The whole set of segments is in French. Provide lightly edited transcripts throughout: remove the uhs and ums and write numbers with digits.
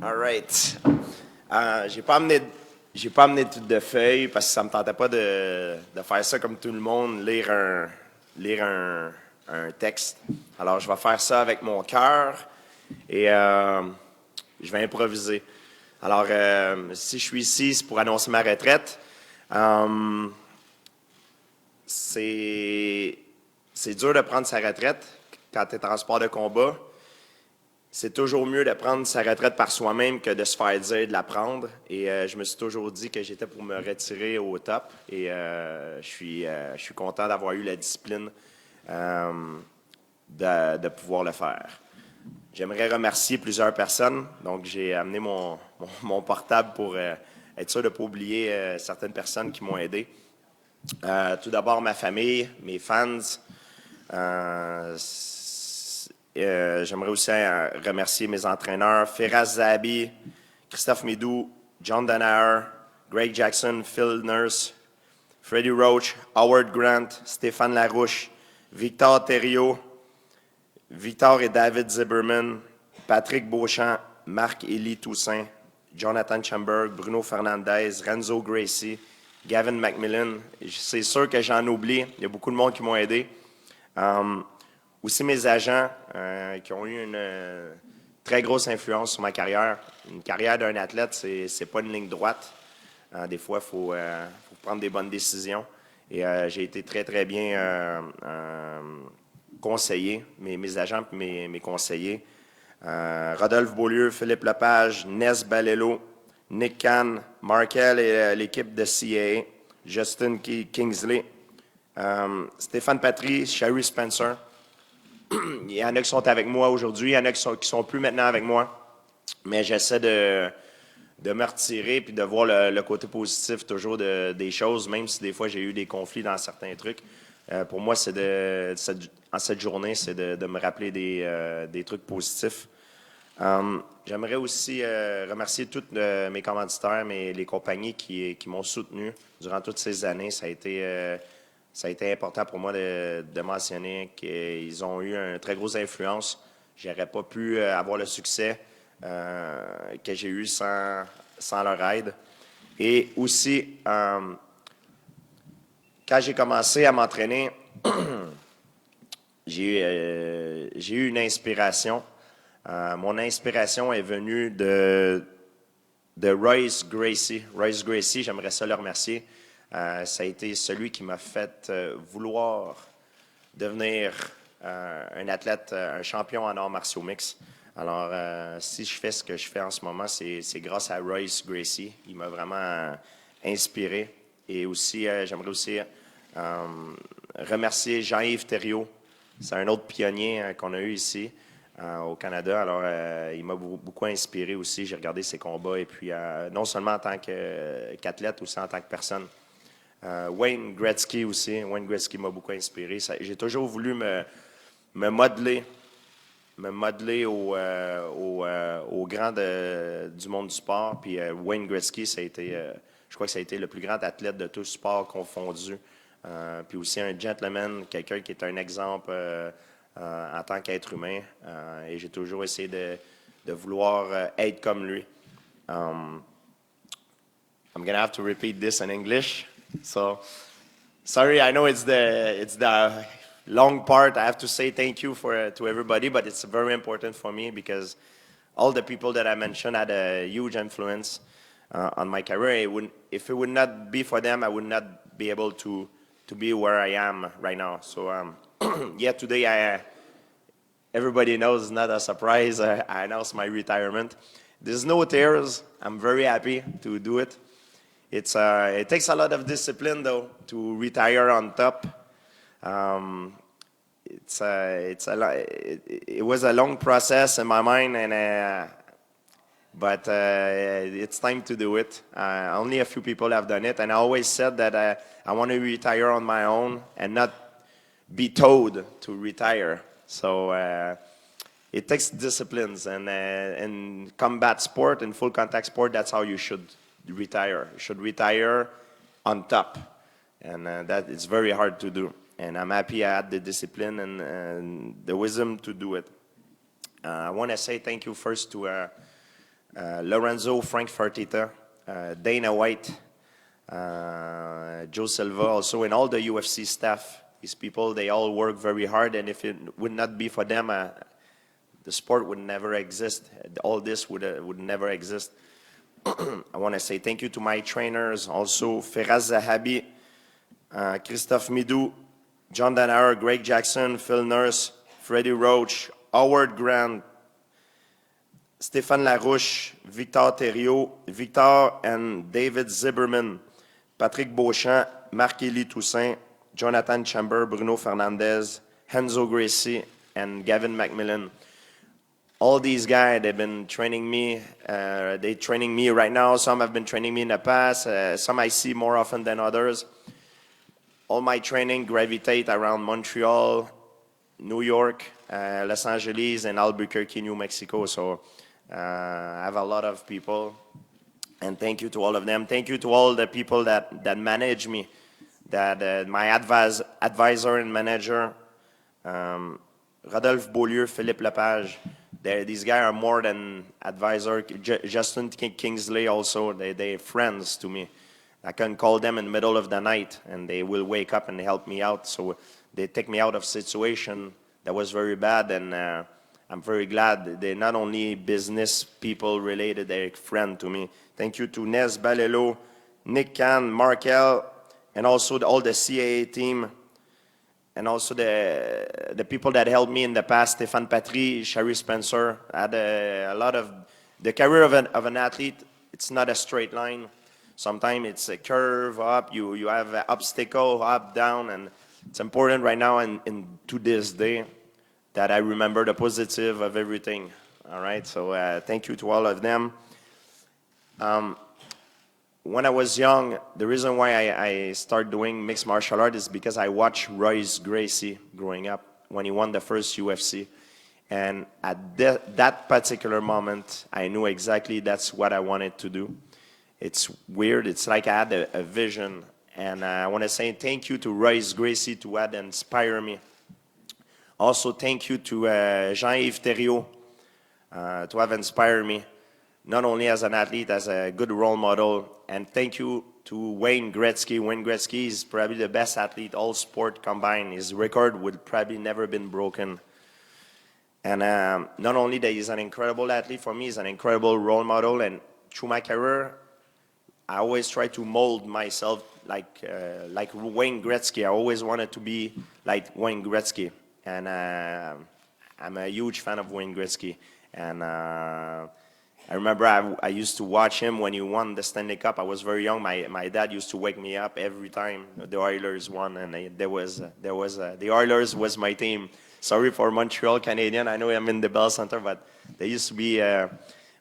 All right. J'ai pas amené de feuilles parce que ça me tentait pas de faire ça comme tout le monde, lire un texte. Alors, je vais faire ça avec mon cœur et je vais improviser. Alors, si je suis ici, c'est pour annoncer ma retraite. C'est dur de prendre sa retraite quand tu es en sport de combat. C'est toujours mieux de prendre sa retraite par soi-même que de se faire dire de la prendre. Et je me suis toujours dit que j'étais pour me retirer au top. Et je suis content d'avoir eu la discipline de pouvoir le faire. J'aimerais remercier plusieurs personnes. Donc, j'ai amené mon portable pour être sûr de ne pas oublier certaines personnes qui m'ont aidé. Tout d'abord, ma famille, mes fans. J'aimerais aussi remercier mes entraîneurs, Firas Zahabi, Christophe Midou, John Danaher, Greg Jackson, Phil Nurse, Freddie Roach, Howard Grant, Stéphane Larouche, Victor Thériault, Victor et David Zimmerman, Patrick Beauchamp, Marc-Élie Toussaint, Jonathan Chamberg, Bruno Fernandez, Renzo Gracie, Gavin McMillan. C'est sûr que j'en oublie. Il y a beaucoup de monde qui m'ont aidé. Aussi mes agents qui ont eu une très grosse influence sur ma carrière. Une carrière d'un athlète, c'est pas une ligne droite. Des fois, il faut prendre des bonnes décisions. Et j'ai été très, très bien conseillé, mes agents et mes conseillers. Rodolphe Beaulieu, Philippe Lepage, Ness Balello, Nick Kahn, Markel et l'équipe de CAA, Justin Kingsley, Stéphane Patry, Sherry Spencer. Il y en a qui sont avec moi aujourd'hui, il y en a qui sont plus maintenant avec moi. Mais j'essaie de me retirer puis de voir le côté positif toujours des choses, même si des fois j'ai eu des conflits dans certains trucs. Pour moi, en cette journée, c'est de me rappeler des trucs positifs. J'aimerais aussi remercier tous mes commanditaires, les compagnies qui m'ont soutenu durant toutes ces années. Ça a été important pour moi de mentionner qu'ils ont eu une très grosse influence. Je n'aurais pas pu avoir le succès que j'ai eu sans leur aide. Et aussi, quand j'ai commencé à m'entraîner, j'ai eu une inspiration. Mon inspiration est venue de Royce Gracie. Royce Gracie, j'aimerais ça le remercier. Ça a été celui qui m'a fait vouloir devenir un athlète, un champion en arts martiaux mixtes. Alors, si je fais ce que je fais en ce moment, c'est grâce à Royce Gracie. Il m'a vraiment inspiré. Et aussi, j'aimerais aussi remercier Jean-Yves Thériault. C'est un autre pionnier qu'on a eu ici au Canada. Alors, il m'a beaucoup inspiré aussi. J'ai regardé ses combats et puis non seulement en tant qu'athlète, aussi en tant que personne. Wayne Gretzky aussi. Wayne Gretzky m'a beaucoup inspiré. J'ai toujours voulu me modeler au grand du monde du sport. Puis Wayne Gretzky, je crois que ça a été le plus grand athlète de tout sport confondu. Puis aussi un gentleman, quelqu'un qui est un exemple en tant qu'être humain. Et j'ai toujours essayé de vouloir être comme lui. I'm going to have to repeat this in English. So, sorry, I know it's the long part. I have to say thank you to everybody, but it's very important for me because all the people that I mentioned had a huge influence on my career. If it would not be for them, I would not be able to be where I am right now. So, yeah, today everybody knows, not a surprise, I announced my retirement. There's no tears. I'm very happy to do it. It takes a lot of discipline, though, to retire on top. It was a long process in my mind, but it's time to do it. Only a few people have done it, and I always said that I want to retire on my own and not be told to retire. So it takes disciplines, and in combat sport, in full contact sport, that's how you should retire. You should retire on top, and that it's very hard to do. And I'm happy I had the discipline and the wisdom to do it. I want to say thank you first to Lorenzo Frank Fertitta, Dana White, Joe Silva also, and all the UFC staff. These people, they all work very hard, and if it would not be for them, the sport would never exist. All this would never exist. I want to say thank you to my trainers, also Firas Zahabi, Christophe Midou, John Danaher, Greg Jackson, Phil Nurse, Freddie Roach, Howard Grant, Stéphane Larouche, Victor Thériault, Victor and David Zimmerman, Patrick Beauchamp, Marc-Élie Toussaint, Jonathan Chamber, Bruno Fernandez, Henzo Gracie, and Gavin McMillan. All these guys, they've been training me. They're training me right now. Some have been training me in the past. Some I see more often than others. All my training gravitate around Montreal, New York, Los Angeles, and Albuquerque, New Mexico. So I have a lot of people. And thank you to all of them. Thank you to all the people that manage me. That my advisor and manager, Rodolphe Beaulieu, Philippe Lepage. These guys are more than advisor. Justin Kingsley also, they're friends to me. I can call them in the middle of the night and they will wake up and help me out. So they take me out of a situation that was very bad, and I'm very glad they're not only business people related, they're a friend to me. Thank you to Nes Balelo, Nick Can, Markel, and also all the CAA team. And also the people that helped me in the past, Stéphane Patry, Sherry Spencer. I had a lot of, the career of an athlete, it's not a straight line. Sometimes it's a curve up, you have an obstacle, up, down, and it's important right now and to this day that I remember the positive of everything. All right, so thank you to all of them. When I was young, the reason why I started doing mixed martial art is because I watched Royce Gracie growing up when he won the first UFC. And at that particular moment, I knew exactly that's what I wanted to do. It's weird. It's like I had a vision. And I want to say thank you to Royce Gracie to have inspired me. Also, thank you to Jean-Yves Thériault to have inspired me, not only as an athlete, as a good role model. And thank you to Wayne Gretzky. Wayne Gretzky is probably the best athlete, all sport combined. His record would probably never been broken. And not only that he's an incredible athlete, for me, he's an incredible role model. And through my career, I always try to mold myself like Wayne Gretzky. I always wanted to be like Wayne Gretzky. And I'm a huge fan of Wayne Gretzky. And I remember I used to watch him when he won the Stanley Cup. I was very young. My dad used to wake me up every time the Oilers won, and the Oilers was my team. Sorry for Montreal Canadiens. I know I'm in the Bell Center, but they used to be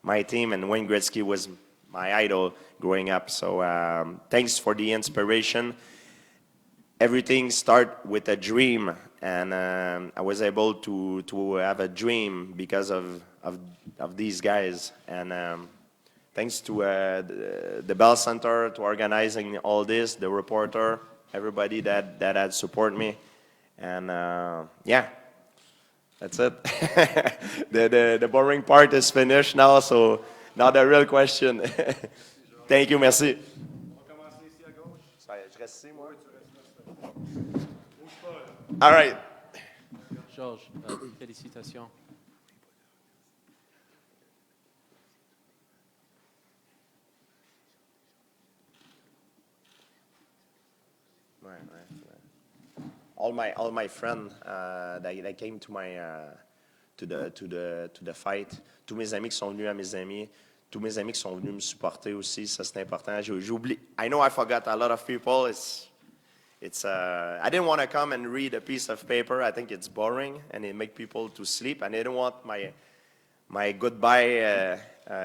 my team, and Wayne Gretzky was my idol growing up. So thanks for the inspiration. Everything started with a dream, and I was able to have a dream because of these guys. And thanks to the Bell Center to organizing all this, the reporter, everybody that had support me. And yeah, that's it. the boring part is finished now, so now the real question. Thank you, merci. All right. Georges, félicitations. All my friends that came to my to the fight, tous mes amis qui sont venus à mes amis, tous mes amis qui sont venus me supporter aussi, ça c'est important. J'oublie. I know I forgot a lot of people. It's I didn't want to come and read a piece of paper. I think it's boring and it make people to sleep. And I didn't want my goodbye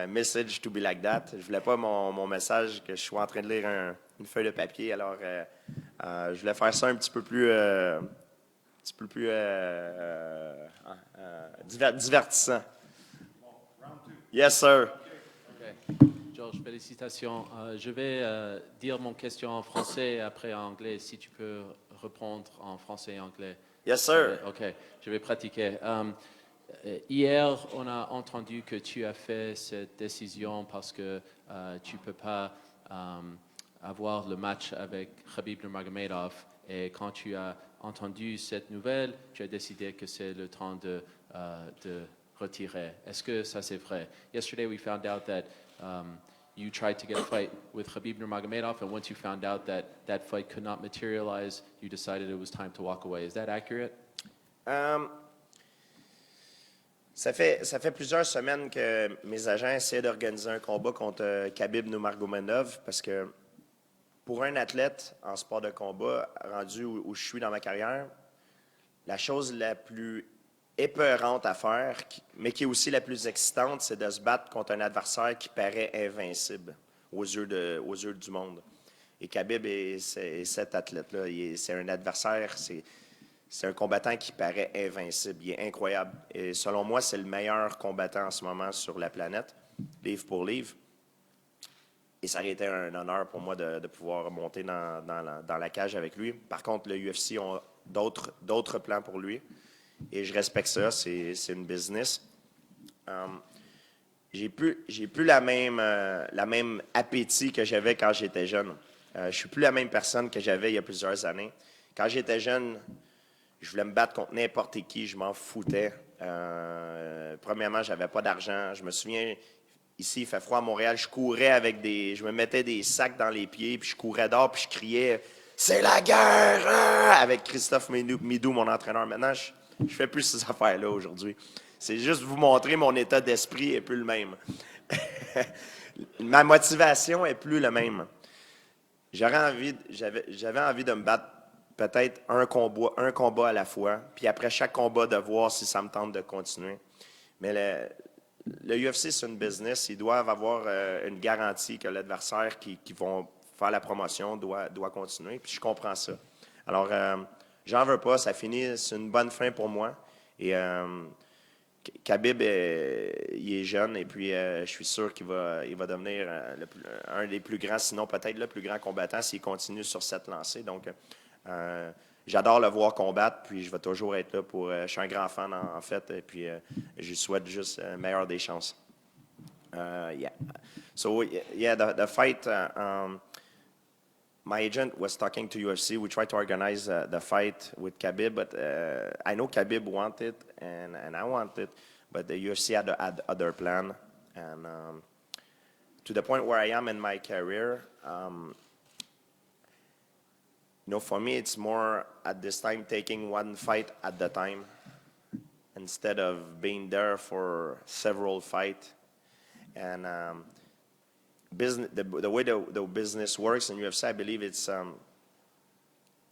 message to be like that. Je voulais pas mon message que je suis en train de lire une feuille de papier. Alors je voulais faire ça un petit peu plus divertissant. Yes, sir. Okay. Georges, félicitations. Je vais dire mon question en français et après en anglais, si tu peux reprendre en français et anglais. Yes, sir. OK, je vais pratiquer. Hier, on a entendu que tu as fait cette décision parce que tu ne peux pas avoir le match avec Khabib Nurmagomedov. Et quand tu as entendu cette nouvelle, tu as décidé que c'est le temps de retirer. Est-ce que ça c'est vrai? Yesterday, we found out that you tried to get a fight with Khabib Nurmagomedov, and once you found out that that fight could not materialize, you decided it was time to walk away. Is that accurate? Ça fait plusieurs semaines que mes agents essaient d'organiser un combat contre Khabib Nurmagomedov parce que pour un athlète en sport de combat, rendu où je suis dans ma carrière, la chose la plus épeurante à faire, mais qui est aussi la plus excitante, c'est de se battre contre un adversaire qui paraît invincible aux yeux du monde. Et Khabib est cet athlète-là. C'est un adversaire, c'est un combattant qui paraît invincible. Il est incroyable. Et selon moi, c'est le meilleur combattant en ce moment sur la planète, livre pour livre. Et ça aurait été un honneur pour moi de pouvoir monter dans la cage avec lui. Par contre, le UFC a d'autres plans pour lui. Et je respecte ça. C'est une business. J'ai plus la même appétit que j'avais quand j'étais jeune. Je suis plus la même personne que j'avais il y a plusieurs années. Quand j'étais jeune, je voulais me battre contre n'importe qui, je m'en foutais. Premièrement, j'avais pas d'argent. Je me souviens, ici, il fait froid à Montréal, je courais je me mettais des sacs dans les pieds, puis je courais dehors, puis je criais « C'est la guerre! Hein! » avec Christophe Midou, mon entraîneur. Maintenant, je fais plus ces affaires-là aujourd'hui. C'est juste vous montrer mon état d'esprit n'est plus le même. Ma motivation est plus le même. J'avais envie de me battre peut-être un combat à la fois, puis après chaque combat, de voir si ça me tente de continuer. Mais le UFC, c'est une business. Ils doivent avoir une garantie que l'adversaire qui vont faire la promotion doit continuer. Puis je comprends ça. Alors, j'en veux pas. Ça finit. C'est une bonne fin pour moi. Et Khabib, il est jeune. Et puis, je suis sûr qu'il va devenir un des plus grands, sinon peut-être le plus grand combattant s'il continue sur cette lancée. Donc, j'adore le voir combattre, puis je vais toujours être là pour... je suis un grand fan, en fait, et puis je lui souhaite juste le meilleur des chances. Yeah. So, yeah, the fight, my agent was talking to UFC. We tried to organize the fight with Khabib, but I know Khabib wanted and I wanted, but the UFC had other plan. And to the point where I am in my career, for me, it's more at this time taking one fight at the time instead of being there for several fights. And business, the way the business works in UFC, I believe it's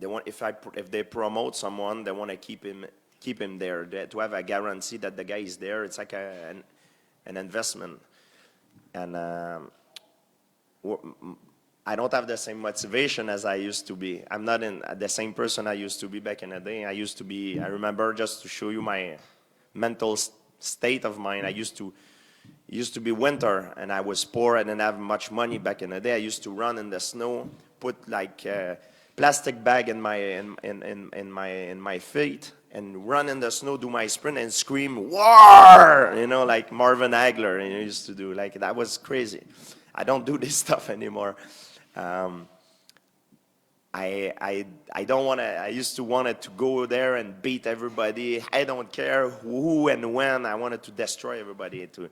if they promote someone, they want to keep him there. To have a guarantee that the guy is there, it's like an investment. And I don't have the same motivation as I used to be. I'm not the same person I used to be back in the day. I remember, just to show you my mental state of mind, it used to be winter and I was poor. I didn't have much money back in the day. I used to run in the snow, put like a plastic bag in my feet and run in the snow, do my sprint and scream "War!" Like Marvin Hagler used to do. Like, that was crazy. I don't do this stuff anymore. I don't want to. I used to want to go there and beat everybody. I don't care who and when. I wanted to destroy everybody to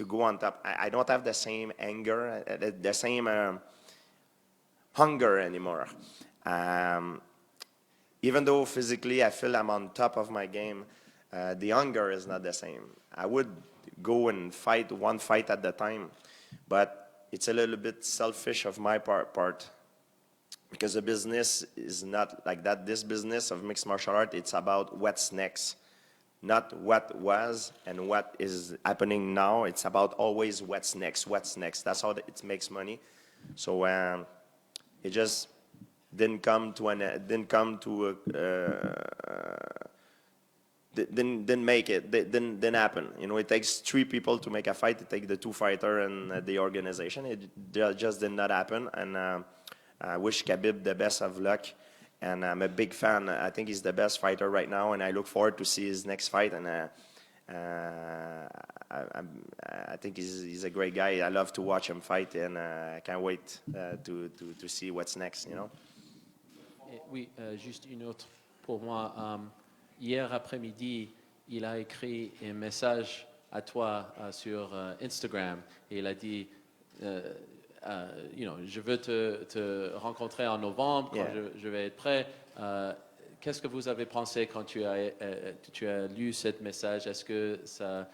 go on top. I don't have the same anger, the same hunger anymore. Even though physically I feel I'm on top of my game, the hunger is not the same. I would go and fight one fight at the time, but it's a little bit selfish of my part because the business is not like that. This business of mixed martial art, it's about what's next, not what was and what is happening now. It's about always what's next. That's how it makes money. So it just didn't make it. Didn't happen. It takes 3 people to make a fight. It takes the 2 fighters and the organization. It just did not happen. And I wish Khabib the best of luck. And I'm a big fan. I think he's the best fighter right now. And I look forward to see his next fight. And I think he's a great guy. I love to watch him fight, and I can't wait to see what's next, you know. Et oui, juste une autre pour moi. Hier après-midi, il a écrit un message à toi sur Instagram et il a dit, je veux te rencontrer en novembre quand je vais être prêt. Qu'est-ce que vous avez pensé quand tu as lu ce message? Est-ce que ça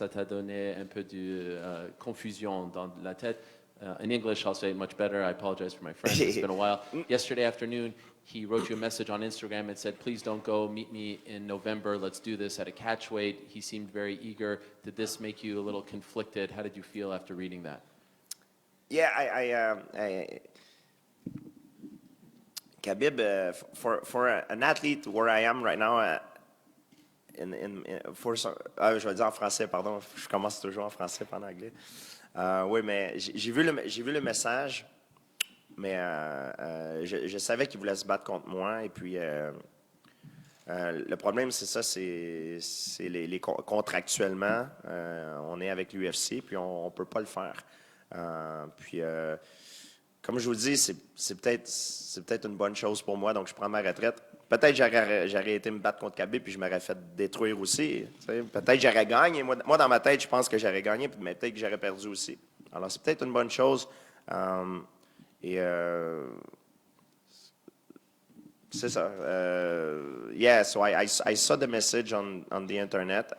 t'a donné un peu de confusion dans la tête? In English, I'll say it much better. I apologize for my French. It's been a while. Yesterday afternoon, he wrote you a message on Instagram and said, please don't go. Meet me in November. Let's do this at a catch weight. He seemed very eager. Did this make you a little conflicted? How did you feel after reading that? Yeah, Khabib, for an athlete where I am right now, je vais dire en français, pardon, je commence toujours en français pas en anglais. Oui, mais j'ai vu le message, mais je savais qu'il voulait se battre contre moi. Et puis, le problème, c'est ça, c'est contractuellement, on est avec l'UFC, puis on ne peut pas le faire. Puis, comme je vous dis, c'est peut-être une bonne chose pour moi, donc je prends ma retraite. Peut-être j'aurais été me battre contre Khabib puis je m'aurais fait détruire aussi. Peut-être j'aurais gagné. Moi, dans ma tête, je pense que j'aurais gagné, mais peut-être que j'aurais perdu aussi. Alors, c'est peut-être une bonne chose. C'est ça. Yeah, so I saw the message on the internet.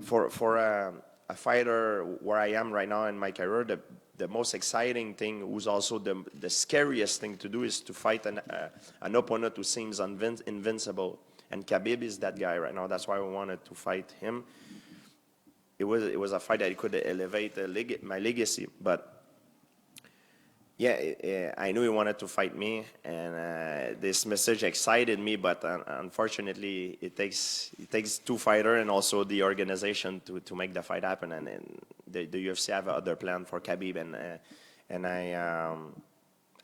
For a fighter where I am right now in my career, the most exciting thing, who's also the scariest thing to do, is to fight an opponent who seems invincible. And Khabib is that guy right now. That's why I wanted to fight him. It was a fight that could elevate my legacy. But yeah, I knew he wanted to fight me, and this message excited me. But unfortunately, it takes two fighters and also the organization to make the fight happen. And the UFC have other plan for Khabib, and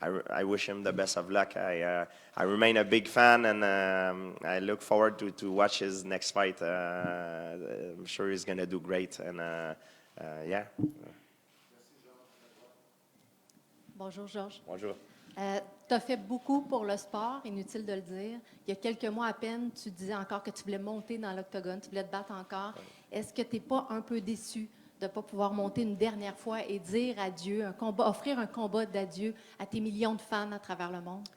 I wish him the best of luck. I remain a big fan, and I look forward to watch his next fight. I'm sure he's gonna do great, and yeah. Bonjour, Georges. Bonjour. Tu as fait beaucoup pour le sport, inutile de le dire. Il y a quelques mois à peine, tu disais encore que tu voulais monter dans l'octogone, tu voulais te battre encore. Est-ce que tu n'es pas un peu déçu de ne pas pouvoir monter une dernière fois et dire adieu, offrir un combat d'adieu à tes millions de fans à travers le monde?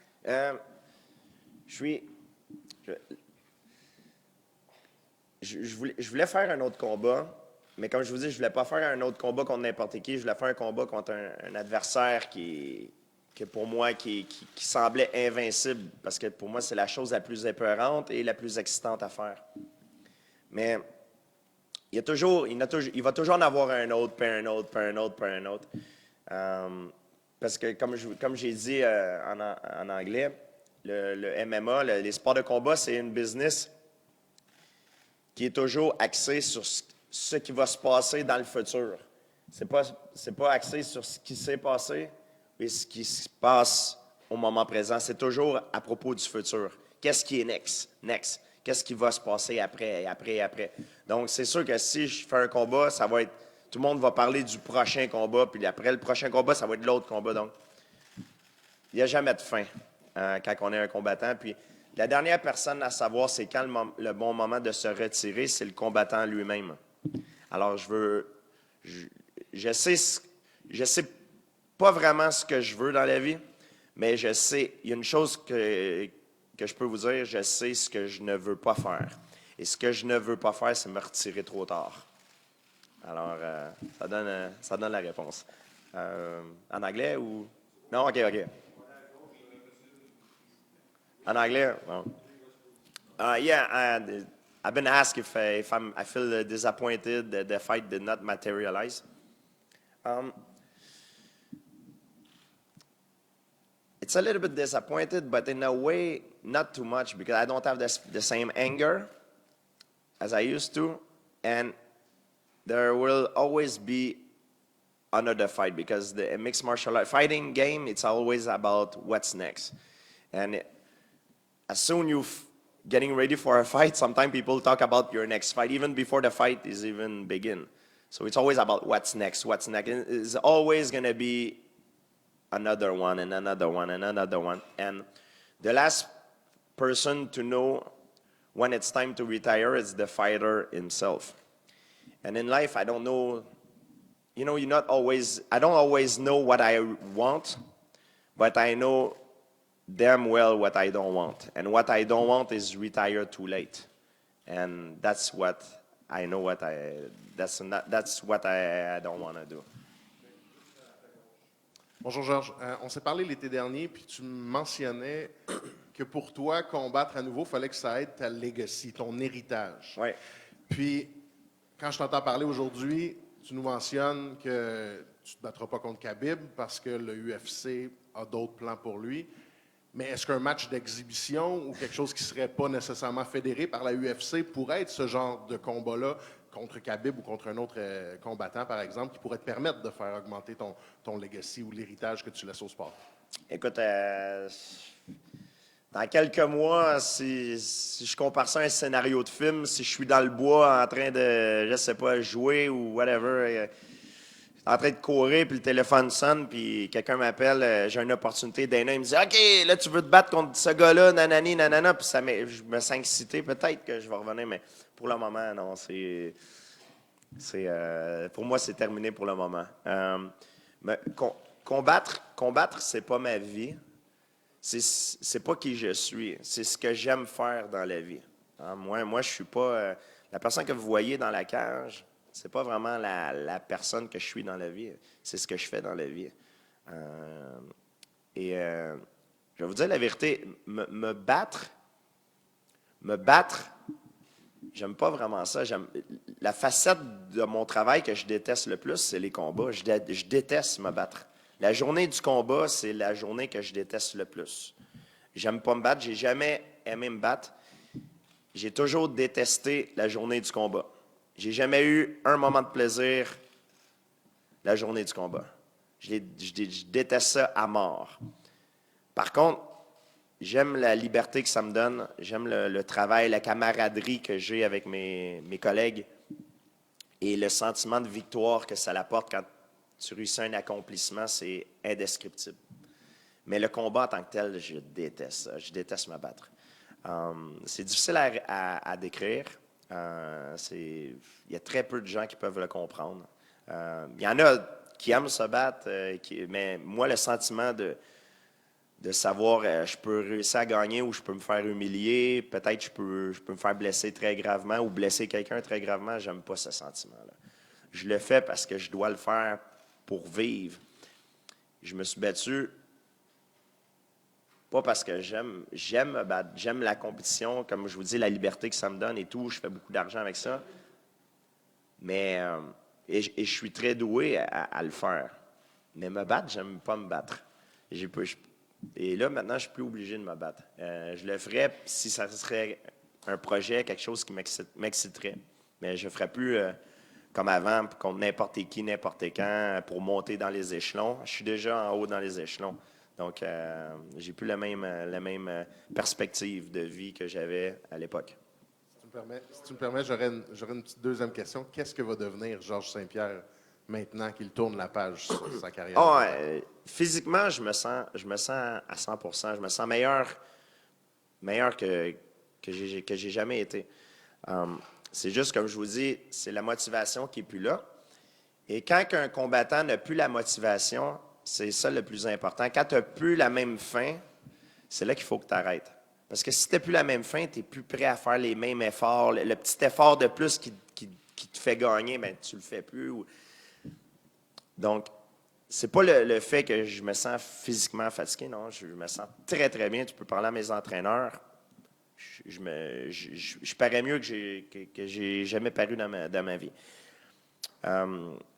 Je voulais faire un autre combat, mais comme je vous dis, je voulais pas faire un autre combat contre n'importe qui. Je voulais faire un combat contre un adversaire qui pour moi, qui semblait invincible, parce que pour moi, c'est la chose la plus épeurante et la plus excitante à faire. Mais il va toujours en avoir un autre, puis un autre, puis un autre, puis un autre. Parce que, comme j'ai dit en anglais, le MMA, les sports de combat, c'est une business qui est toujours axée sur ce qui va se passer dans le futur. C'est pas axé sur ce qui s'est passé, mais ce qui se passe au moment présent. C'est toujours à propos du futur. Qu'est-ce qui est next? Qu'est-ce qui va se passer après? Donc, c'est sûr que si je fais un combat, ça va être... Tout le monde va parler du prochain combat, puis après le prochain combat, ça va être l'autre combat. Donc, il n'y a jamais de fin quand on est un combattant. Puis, la dernière personne à savoir c'est quand le bon moment de se retirer, c'est le combattant lui-même. Alors, je sais pas vraiment ce que je veux dans la vie, mais je sais, il y a une chose que je peux vous dire, je sais ce que je ne veux pas faire. Et ce que je ne veux pas faire, c'est me retirer trop tard. Alors, ça donne la réponse. En anglais ou... Non, OK. En anglais? Bon. Yeah, I've been asked if I feel disappointed that the fight did not materialize. It's a little bit disappointed, but in a way, not too much, because I don't have the same anger as I used to, and there will always be another fight, because the mixed martial art fighting game, it's always about what's next. And as soon getting ready for a fight, sometimes people talk about your next fight, even before the fight is even begin. So it's always about what's next, what's next. It's always going to be another one and another one and another one. And the last person to know when it's time to retire is the fighter himself. And in life, I don't know, you know, I don't always know what I want, but I know damn well what I don't want. And what I don't want is retire too late. And that's what I know that's what I don't want to do. Bonjour Georges. On s'est parlé l'été dernier, puis tu mentionnais que pour toi, combattre à nouveau, il fallait que ça aide ta legacy, ton héritage. Ouais. Puis, quand je t'entends parler aujourd'hui, tu nous mentionnes que tu ne te battras pas contre Khabib parce que le UFC a d'autres plans pour lui. Mais est-ce qu'un match d'exhibition ou quelque chose qui ne serait pas nécessairement fédéré par la UFC pourrait être ce genre de combat-là contre Khabib ou contre un autre combattant, par exemple, qui pourrait te permettre de faire augmenter ton legacy ou l'héritage que tu laisses au sport? Écoute, dans quelques mois, si je compare ça à un scénario de film, si je suis dans le bois en train de, je sais pas, jouer ou whatever, en train de courir, puis le téléphone sonne, puis quelqu'un m'appelle, j'ai une opportunité, Dana, il me dit « OK, là, tu veux te battre contre ce gars-là, nanani, nanana », puis je me sens excité, peut-être que je vais revenir, mais pour le moment, non, pour moi, c'est terminé pour le moment. Mais combattre, c'est pas ma vie. C'est pas qui je suis. C'est ce que j'aime faire dans la vie. Hein, moi, je suis pas... la personne que vous voyez dans la cage, c'est pas vraiment la personne que je suis dans la vie. C'est ce que je fais dans la vie. Je vais vous dire la vérité, me battre, j'aime pas vraiment ça. La facette de mon travail que je déteste le plus, c'est les combats. Je déteste me battre. La journée du combat, c'est la journée que je déteste le plus. J'aime pas me battre. J'ai jamais aimé me battre. J'ai toujours détesté la journée du combat. J'ai jamais eu un moment de plaisir la journée du combat. Je déteste ça à mort. Par contre, j'aime la liberté que ça me donne. J'aime le travail, la camaraderie que j'ai avec mes collègues et le sentiment de victoire que ça apporte quand tu réussis un accomplissement, c'est indescriptible. Mais le combat en tant que tel, je déteste ça. Je déteste me battre. C'est difficile à décrire. Il y a très peu de gens qui peuvent le comprendre. Il y en a qui aiment se battre, mais moi, le sentiment de savoir je peux réussir à gagner ou je peux me faire humilier, peut-être je peux me faire blesser très gravement ou blesser quelqu'un très gravement, j'aime pas ce sentiment-là. Je le fais parce que je dois le faire pour vivre. Je me suis battu pas parce que j'aime me battre, j'aime la compétition, comme je vous dis, la liberté que ça me donne et tout, je fais beaucoup d'argent avec ça. Mais et je suis très doué à le faire. Mais me battre, j'aime pas me battre. Et là, maintenant, je ne suis plus obligé de me battre. Je le ferais si ça serait un projet, quelque chose qui m'exciterait. Mais je ne ferais plus comme avant, contre n'importe qui, n'importe quand, pour monter dans les échelons. Je suis déjà en haut dans les échelons. Donc, j'ai plus la même perspective de vie que j'avais à l'époque. Si tu me permets, j'aurais une petite deuxième question. Qu'est-ce que va devenir Georges Saint-Pierre maintenant qu'il tourne la page sur sa carrière? Physiquement, je me sens à 100%. Je me sens meilleur que j'ai jamais été. C'est juste, comme je vous dis, c'est la motivation qui n'est plus là. Et quand un combattant n'a plus la motivation, c'est ça le plus important. Quand tu n'as plus la même faim, c'est là qu'il faut que tu arrêtes. Parce que si tu n'as plus la même faim, tu n'es plus prêt à faire les mêmes efforts. Le petit effort de plus qui te fait gagner, ben, tu ne le fais plus. Donc, c'est pas le fait que je me sens physiquement fatigué, non. Je me sens très, très bien. Tu peux parler à mes entraîneurs. Je parais mieux que j'ai jamais paru dans ma vie.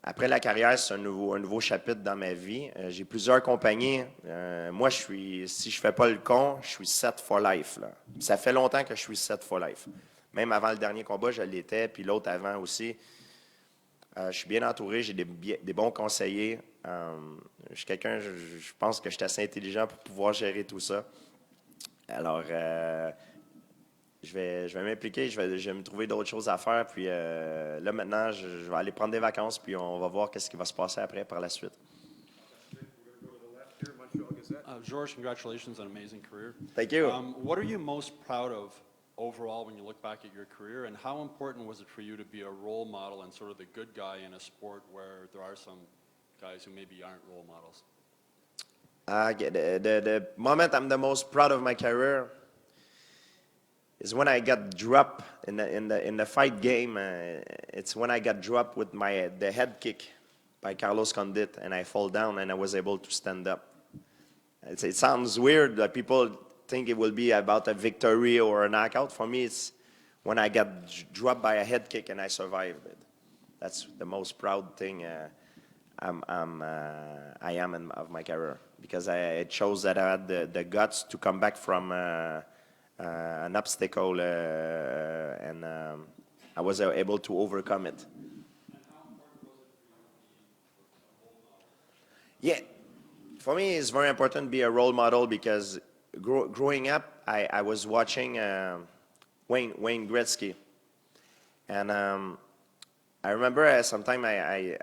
Après la carrière, c'est un nouveau chapitre dans ma vie. J'ai plusieurs compagnies. Moi, si je fais pas le con, je suis set for life. Là. Ça fait longtemps que je suis set for life. Même avant le dernier combat, je l'étais, puis l'autre avant aussi. Je suis bien entouré, j'ai des bons conseillers. Je suis quelqu'un, je pense que je suis assez intelligent pour pouvoir gérer tout ça. Alors, je vais m'impliquer, je vais me trouver d'autres choses à faire. Puis là, maintenant, je vais aller prendre des vacances, puis on va voir qu'est-ce qui va se passer après, par la suite. George, congratulations on an amazing career. Thank you. What are you most proud of overall when you look back at your career, and how important was it for you to be a role model and sort of the good guy in a sport where there are some guys who maybe aren't role models? The moment I'm the most proud of my career is when I got dropped in the fight game. It's when I got dropped with the head kick by Carlos Condit, and I fall down, and I was able to stand up. It sounds weird that people think it will be about a victory or a knockout. For me, it's when I got dropped by a head kick and I survived it. That's the most proud thing I am of my career, because it shows that I had the guts to come back from an obstacle and I was able to overcome it. Yeah, for me, it's very important to be a role model because growing up, I was watching Wayne Gretzky, and I remember sometime I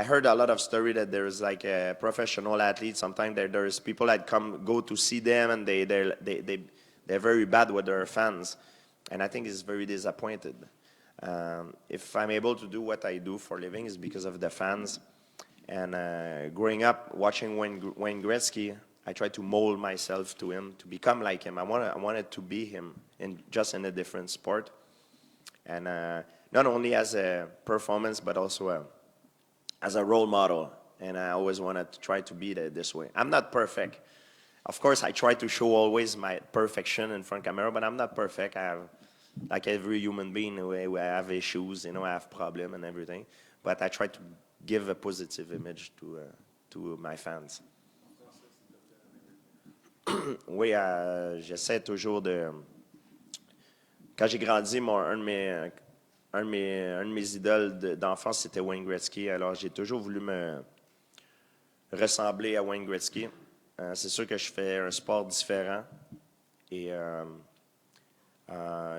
heard a lot of story that there's like a professional athlete. Sometimes there's people that go to see them, and they're very bad with their fans, and I think it's very disappointed. If I'm able to do what I do for a living, is because of the fans. And growing up, watching Wayne Gretzky, I tried to mold myself to him, to become like him. I wanted to be him, just in a different sport. And not only as a performance, but also as a role model. And I always wanted to try to be this way. I'm not perfect. Of course, I try to show always my perfection in front of camera, but I'm not perfect. I have, like every human being, I have issues, I have problems and everything. But I try to give a positive image to my fans. Oui, j'essaie toujours de... Quand j'ai grandi, un de mes idoles d'enfance, c'était Wayne Gretzky. Alors, j'ai toujours voulu me ressembler à Wayne Gretzky. C'est sûr que je fais un sport différent. Et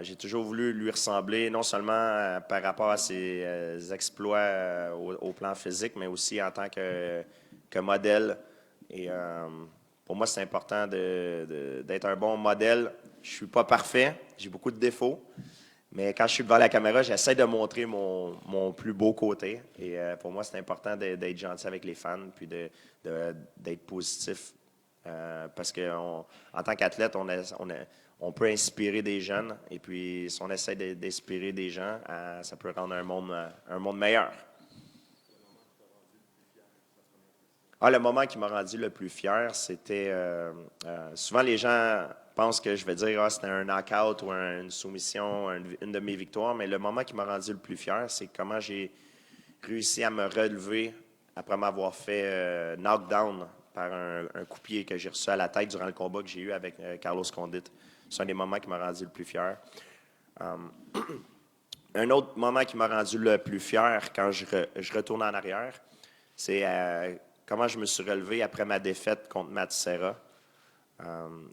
j'ai toujours voulu lui ressembler, non seulement par rapport à ses exploits au plan physique, mais aussi en tant que modèle. Et pour moi, c'est important d'être un bon modèle. Je ne suis pas parfait, j'ai beaucoup de défauts, mais quand je suis devant la caméra, j'essaie de montrer mon plus beau côté. Et pour moi, c'est important d'être gentil avec les fans, puis d'être positif. Parce qu'en tant qu'athlète, on peut inspirer des jeunes, et puis si on essaie d'inspirer des gens, ça peut rendre un monde meilleur. Le moment qui m'a rendu le plus fier, c'était... souvent, les gens pensent que je vais dire c'était un knockout ou une soumission, une de mes victoires, mais le moment qui m'a rendu le plus fier, c'est comment j'ai réussi à me relever après m'avoir fait knockdown par un coup de pied que j'ai reçu à la tête durant le combat que j'ai eu avec Carlos Condit. C'est un des moments qui m'a rendu le plus fier. Un autre moment qui m'a rendu le plus fier quand je retourne en arrière, c'est comment je me suis relevé après ma défaite contre Matt Serra.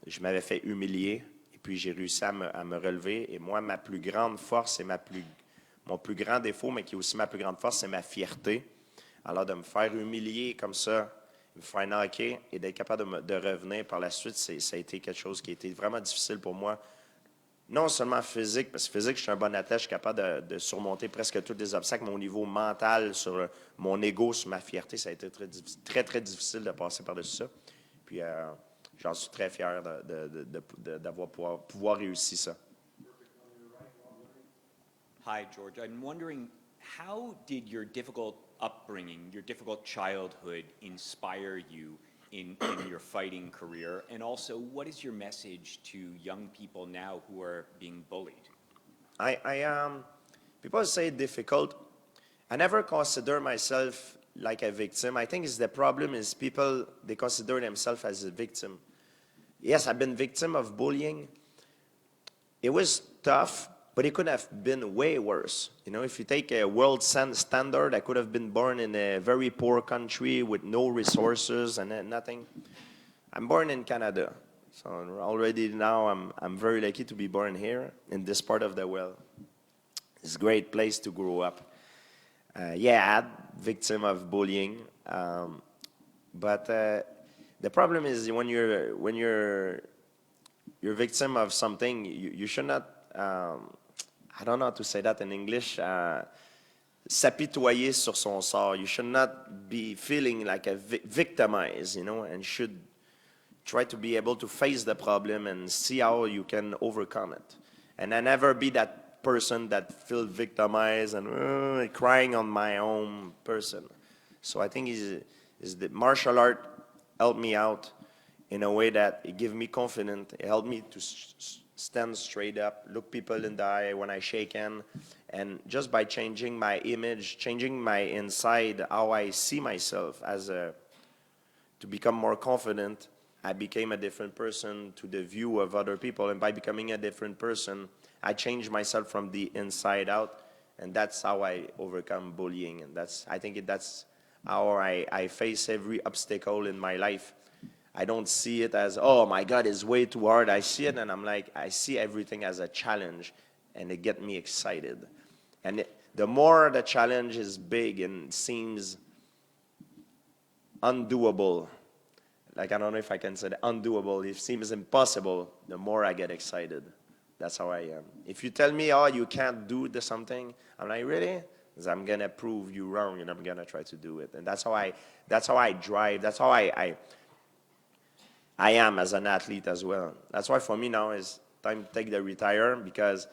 Je m'avais fait humilier et puis j'ai réussi à me relever. Et moi, ma plus grande force et mon plus grand défaut, mais qui est aussi ma plus grande force, c'est ma fierté. Alors de me faire humilier comme ça, me faire knocker et d'être capable de revenir par la suite, ça a été quelque chose qui a été vraiment difficile pour moi. Non seulement physique, parce que physique, je suis un bon athlète, je suis capable de surmonter presque tous les obstacles. Mon niveau mental, sur mon ego, sur ma fierté, ça a été très, très difficile de passer par-dessus ça. Puis j'en suis très fier d'avoir pouvoir réussir ça. Hi, George. I'm wondering, how did your difficult upbringing, your difficult childhood inspire you in your fighting career? And also, what is your message to young people now who are being bullied? People say difficult. I never consider myself like a victim. I think the problem is people, they consider themselves as a victim. Yes, I've been victim of bullying. It was tough, but it could have been way worse. If you take a world standard, I could have been born in a very poor country with no resources and nothing. I'm born in Canada. So already now I'm very lucky to be born here in this part of the world. It's a great place to grow up. Yeah, I had victim of bullying, but the problem is when you're victim of something, you should not. I don't know how to say that in English. S'apitoyer sur son sort. You should not be feeling like a victimized, you know, and should try to be able to face the problem and see how you can overcome it. And I never be that person that feel victimized and crying on my own person. So I think is the martial art helped me out in a way that it gave me confidence. It helped me to stand straight up, look people in the eye when I shake hand, and just by changing my image, changing my inside, how I see myself to become more confident, I became a different person to the view of other people. And by becoming a different person, I changed myself from the inside out. And that's how I overcome bullying. And I think that's how I face every obstacle in my life. I don't see it as, oh my God, it's way too hard. I see it and I'm like, I see everything as a challenge and it gets me excited. And the more the challenge is big and seems undoable, like I don't know if I can say that, undoable, it seems impossible, the more I get excited. That's how I am. If you tell me, oh, you can't do something, I'm like, really? Because I'm going to prove you wrong and I'm going to try to do it. And that's how I drive. That's how I am as an athlete as well. That's why for me now is time to take the retire, because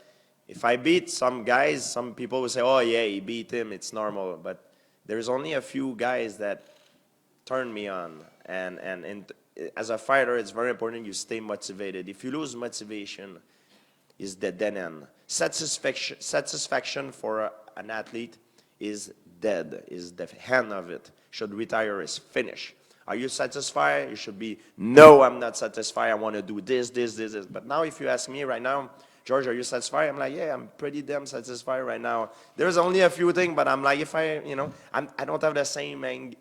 if I beat some guys, some people will say, oh yeah, he beat him, it's normal. But there's only a few guys that turn me on. And as a fighter, it's very important you stay motivated. If you lose motivation, is the dead end. Satisfaction for an athlete is dead, is the end of it. Should retire, is finish. Are you satisfied? You should be, no, I'm not satisfied. I want to do this. But now if you ask me right now, George, are you satisfied? I'm like, yeah, I'm pretty damn satisfied right now. There's only a few things, but I'm like, if I don't have the same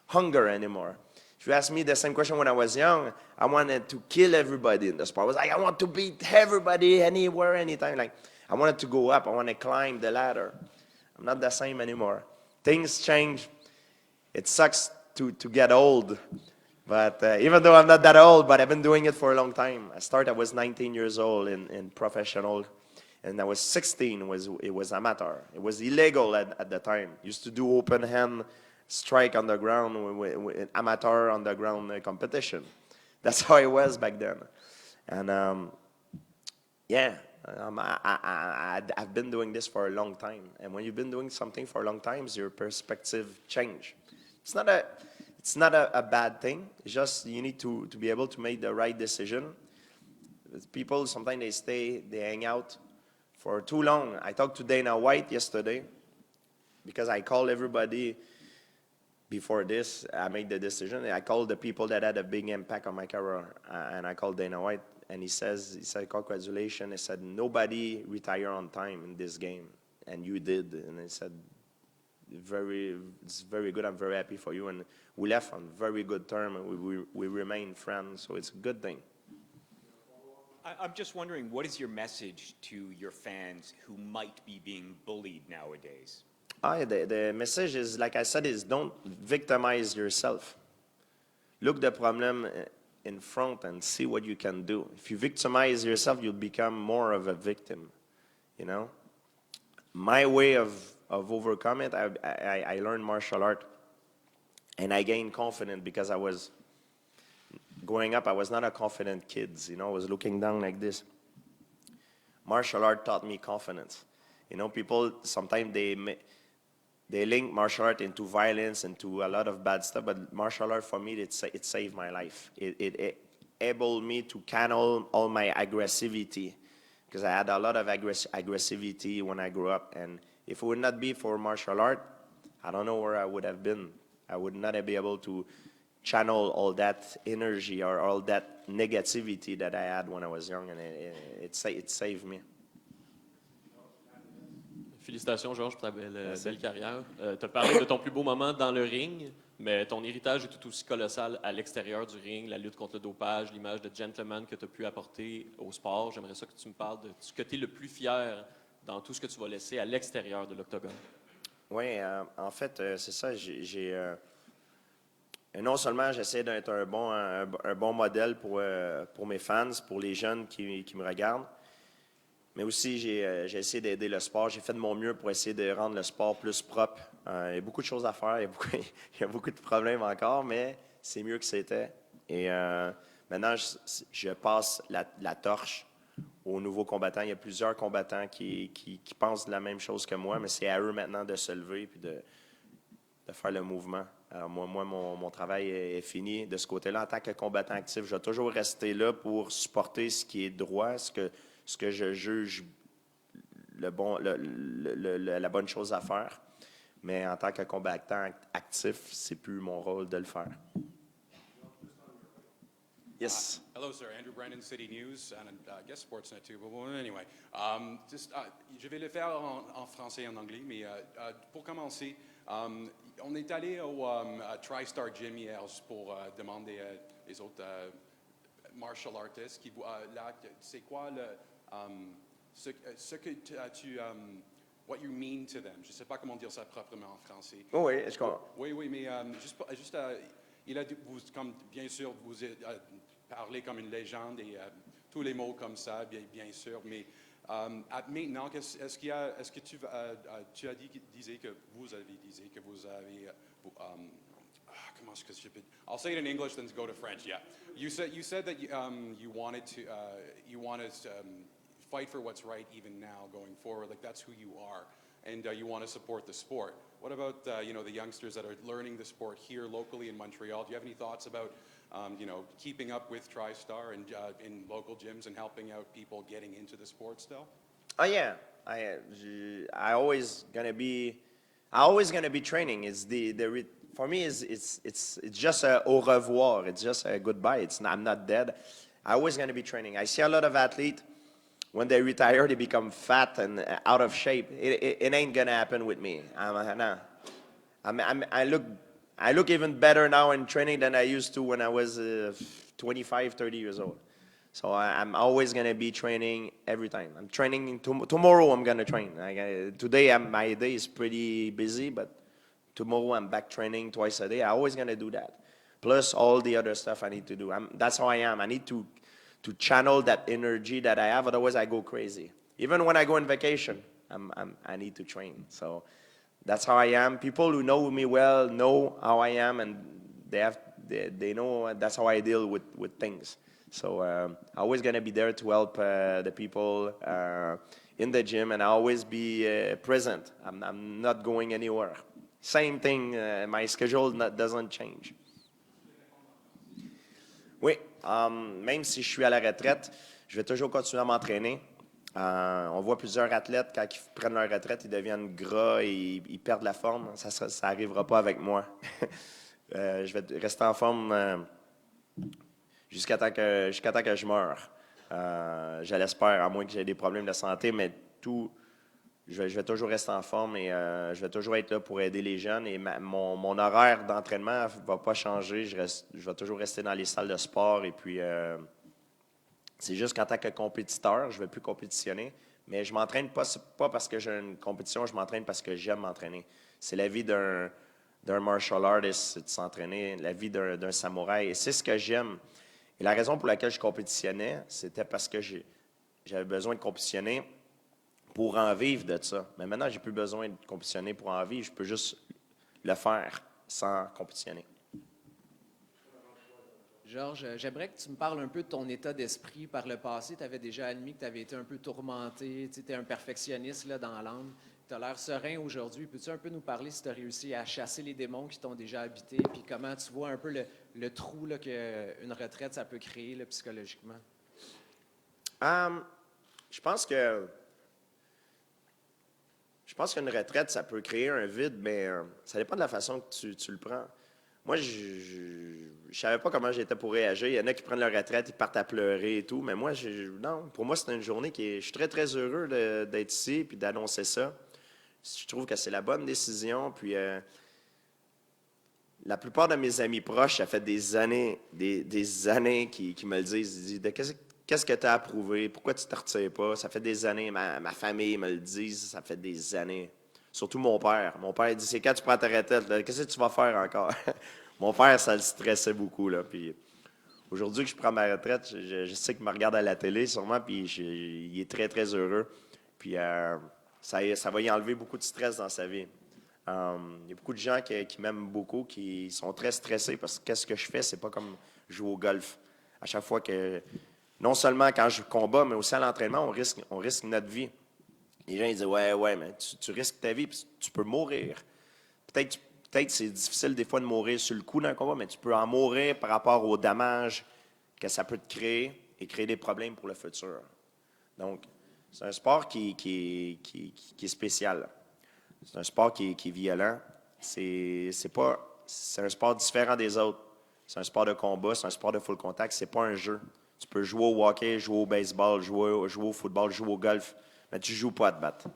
hunger anymore. If you ask me the same question when I was young, I wanted to kill everybody in the sport. I was like, I want to beat everybody, anywhere, anytime. Like, I wanted to go up. I want to climb the ladder. I'm not the same anymore. Things change. It sucks to get old. But even though I'm not that old, but I've been doing it for a long time. I was 19 years old in professional, and I was 16. It was amateur. It was illegal at the time. Used to do open hand strike on the ground with amateur on the ground competition. That's how it was back then. And I've been doing this for a long time. And when you've been doing something for a long time, your perspective change. It's not a bad thing. It's just you need to be able to make the right decision. People, sometimes they hang out for too long. I talked to Dana White yesterday because I called everybody before this. I made the decision. I called the people that had a big impact on my career, and I called Dana White, and he said, congratulations. He said, nobody retired on time in this game, and you did. And he said, it's very good. I'm very happy for you. And we left on very good terms, and we remain friends, so it's a good thing. I'm just wondering, what is your message to your fans who might be being bullied nowadays? The message is, like I said, is don't victimize yourself. Look the problem in front and see what you can do. If you victimize yourself, you'll become more of a victim, you know? My way of overcome it, I learned martial art, and I gained confidence because I was growing up. I was not a confident kid, you know. I was looking down like this. Martial art taught me confidence. You know, people sometimes they link martial art into violence, into a lot of bad stuff, but martial art for me, it saved my life. It enabled me to channel all my aggressivity, because I had a lot of aggressivity when I grew up. And if it would not be for martial art, I don't know where I would have been. I would not have been able to channel all that energy or all that negativity that I had when I was young, and it saved me. Félicitations, Georges, pour ta belle carrière. Tu as parlé de ton plus beau moment dans le ring. Mais ton héritage est tout aussi colossal à l'extérieur du ring, la lutte contre le dopage, l'image de gentleman que tu as pu apporter au sport. J'aimerais ça que tu me parles de ce que tu es le plus fier dans tout ce que tu vas laisser à l'extérieur de l'octogone. Oui, en fait, c'est ça. Non seulement j'essaie d'être un bon modèle pour mes fans, pour les jeunes qui me regardent, mais aussi j'ai essayé d'aider le sport. J'ai fait de mon mieux pour essayer de rendre le sport plus propre. Il y a beaucoup de choses à faire, il y a beaucoup de problèmes encore, mais c'est mieux que c'était. Et maintenant, je passe la torche aux nouveaux combattants. Il y a plusieurs combattants qui pensent de la même chose que moi, mais c'est à eux maintenant de se lever et de faire le mouvement. Alors moi mon travail est fini de ce côté-là. En tant que combattant actif, je vais toujours rester là pour supporter ce qui est droit, ce que je juge la bonne chose à faire. Mais en tant que combattant actif, c'est plus mon rôle de le faire. Yes. Hello, sir. Andrew Brandon, City News, and I guess Sportsnet too. But well, anyway, je vais le faire en français et en anglais, mais pour commencer, on est allé au TriStar Gym hier pour demander les autres martial artists qui là, c'est quoi ce que what you mean to them. Je ne sais pas comment dire ça proprement en français. Oh oui, je comprends. Oui, mais il a comme bien sûr vous parlez comme une légende et tous les mots comme ça, bien sûr. Mais maintenant, est-ce que tu as disais que vous avez comment est-ce que je peux? I'll say it in English, then go to French. Yeah, you said that you wanted to fight for what's right even now going forward. Like that's who you are, and you want to support the sport. What about the youngsters that are learning the sport here locally in Montreal? Do you have any thoughts about keeping up with TriStar and in local gyms and helping out people getting into the sport still? Oh yeah, I always gonna be training. For me it's just a au revoir. It's just a goodbye. I'm not dead. I always gonna be training. I see a lot of athletes when they retire, they become fat and out of shape. It ain't gonna happen with me. I look even better now in training than I used to when I was 25, 30 years old. So I'm always going to be training every time. I'm training. Tomorrow I'm going to train. Today my day is pretty busy, but tomorrow I'm back training twice a day. I'm always going to do that. Plus all the other stuff I need to do. That's how I am. I need to channel that energy that I have. Otherwise I go crazy. Even when I go on vacation, I need to train. So that's how I am. People who know me well know how I am, and they know that's how I deal with things. So I'm always going to be there to help the people in the gym, and I always be present. I'm not going anywhere. Same thing, my schedule doesn't change. Oui, même si je suis à la retraite, je vais toujours continuer à m'entraîner. On voit plusieurs athlètes, quand ils prennent leur retraite, ils deviennent gras et ils perdent la forme. Ça n'arrivera pas avec moi. Je vais rester en forme jusqu'à temps que je meure. Je l'espère, à moins que j'ai des problèmes de santé, mais je vais toujours rester en forme et je vais toujours être là pour aider les jeunes. Et mon horaire d'entraînement ne va pas changer. Je vais toujours rester dans les salles de sport. Et puis, c'est juste qu'en tant que compétiteur, je ne vais plus compétitionner. Mais je ne m'entraîne pas parce que j'ai une compétition, je m'entraîne parce que j'aime m'entraîner. C'est la vie d'un martial artist, c'est de s'entraîner, la vie d'un samouraï. Et c'est ce que j'aime. Et la raison pour laquelle je compétitionnais, c'était parce que j'avais besoin de compétitionner pour en vivre de ça. Mais maintenant, j'ai plus besoin de compétitionner pour en vivre. Je peux juste le faire sans compétitionner. Georges, j'aimerais que tu me parles un peu de ton état d'esprit par le passé. Tu avais déjà admis que tu avais été un peu tourmenté. Tu étais un perfectionniste là, dans l'âme. Tu as l'air serein aujourd'hui. Peux-tu un peu nous parler si tu as réussi à chasser les démons qui t'ont déjà habité, puis comment tu vois un peu le trou là, qu'une retraite, ça peut créer là, psychologiquement? Je pense qu'une retraite, ça peut créer un vide, mais ça dépend de la façon que tu le prends. Moi, je savais pas comment j'étais pour réagir. Il y en a qui prennent leur retraite, ils partent à pleurer et tout, mais moi, non. Pour moi, c'est une journée je suis très, très heureux d'être ici et d'annoncer ça. Je trouve que c'est la bonne décision. Puis la plupart de mes amis proches, ça fait des années, des années qui me le disent. Ils disent, qu'est-ce que tu as approuvé? Pourquoi tu ne te retires pas? Ça fait des années. Ma famille me le dit, ça fait des années. Surtout mon père. Mon père dit, c'est quand tu prends ta retraite, qu'est-ce que tu vas faire encore? Mon père, ça le stressait beaucoup. Là, puis aujourd'hui que je prends ma retraite, je sais qu'il me regarde à la télé sûrement, puis il est très, très heureux. Puis ça va y enlever beaucoup de stress dans sa vie. Il y a beaucoup de gens qui m'aiment beaucoup, qui sont très stressés parce que qu'est-ce que je fais, c'est pas comme jouer au golf. À chaque fois que, non seulement quand je combats, mais aussi à l'entraînement, on risque notre vie. Les gens ils disent ouais, mais tu risques ta vie, puis tu peux mourir. Peut-être c'est difficile des fois de mourir sur le coup d'un combat, mais tu peux en mourir par rapport au dommages que ça peut te créer et créer des problèmes pour le futur. Donc, c'est un sport qui est spécial. C'est un sport qui est violent. C'est un sport différent des autres. C'est un sport de combat, c'est un sport de full contact. C'est pas un jeu. Tu peux jouer au hockey, jouer au baseball, jouer au football, jouer au golf, mais tu ne joues pas à te battre.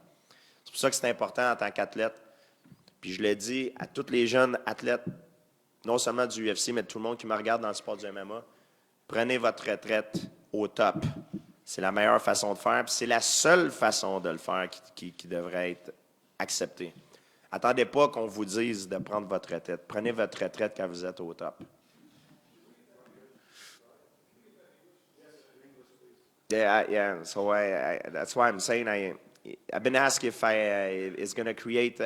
C'est pour ça que c'est important en tant qu'athlète. Puis je le dis à tous les jeunes athlètes, non seulement du UFC, mais de tout le monde qui me regarde dans le sport du MMA, prenez votre retraite au top. C'est la meilleure façon de faire, puis c'est la seule façon de le faire qui devrait être acceptée. Attendez pas qu'on vous dise de prendre votre retraite. Prenez votre retraite quand vous êtes au top. Yeah. So that's why I'm saying I've been asked if it's going to create